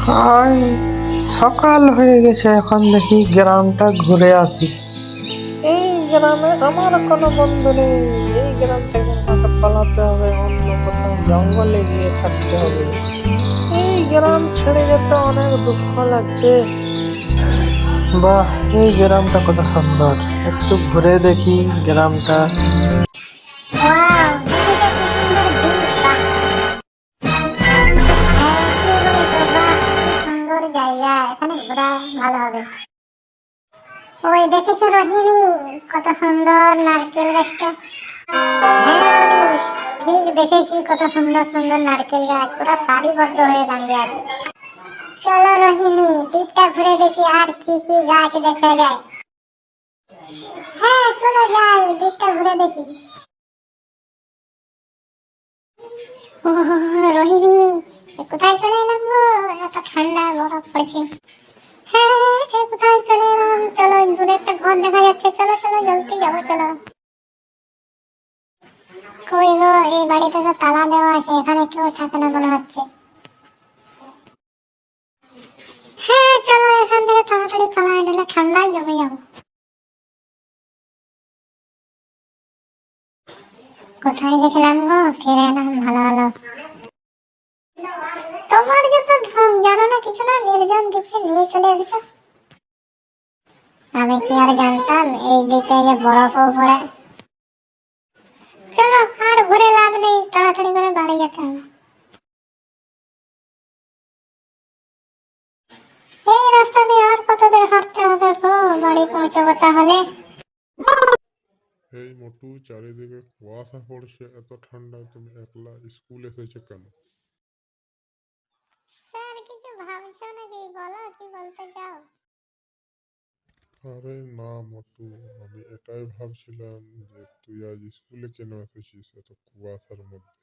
High, সকাল হয়ে গেছে, এখন দেখি গ্রামটা ঘুরে আসি। এই গ্রামে আমার কোনো বন্ধু নেই। এই গ্রাম থেকে আমাকে পালাতে হবে, অন্য কোথাও জঙ্গলে গিয়ে থাকতে হবে। এই গ্রাম ছেড়ে যেতে অনেক দুঃখ লাগছে। বাহ, এই গ্রামটা কত সুন্দর, একটু ঘুরে দেখি গ্রামটা। ওয়াও! দেখেছো কি সুন্দর ভিউ! বাহ! হ্যাঁ, ঠিকই বলেছো। বাহ! কি সুন্দর জায়গা! এখানে ঘোরা ভালো হবে। ওই দেখেছো রোহিণী? কত সুন্দর নারকেল গাছটা! হ্যাঁ রনি, ঠিক দেখেছি, কত সুন্দর সুন্দর নারকেল গাছ পুরো সারিবদ্ধ হয়ে দাঁড়িয়ে আছে। চলো রোহিণী, দিকটা ঘুরে দেখি আর কি কি গাছ দেখা যায়। হ্যাঁ চলো যাই, দিকটা ঘুরে দেখি। রোহিণী, কোথায় চলে এলাম গো? এত ঠান্ডা, বরফ পড়ছে। হ্যাঁ কোথায় চলে এলাম? চলো, দূরে একটা ঘর দেখা যাচ্ছে, চলো চলো জলদি যাবো, চলো। কই গো, এই বাড়িতে তো তালা দেওয়া আছে, এখানে কেউ থাকে না মনে হচ্ছে। হ্যাঁ চলো, এখান থেকে তাড়াতাড়ি পালাই, নাহলে ঠান্ডায় জমে যাবো। কোথায় গেছিলাম গো, ফিরে এলাম, ভালো ভালো। তোমার যত ঢং, জানো না কিছু না, নির্জন দ্বীপে নিয়ে চলে এসেছো। আমি কি আর জানতাম এই দ্বীপে যে বরফও পড়ে। চলো, আর ঘুরে লাভ নেই, তাড়াতাড়ি করে বাড়ি যেতে হবে। এই রাস্তা দিয়ে আর কত দূর হাঁটতে হবে গো, বাড়ি পৌঁছবো তাহলে। এই মোটু, চারিদিকে কুয়াশা পড়ছে, এত ঠান্ডায় তুমি একলা স্কুল এসেছো কেন? স্যার কিছু ভাবছো নাকি, বলো কি বলতে চাও। আরে না মোটু, আমি এটাই ভাবছিলাম যে তুই আজ স্কুলে কেন এসেছিস এত কুয়াশার মধ্যে।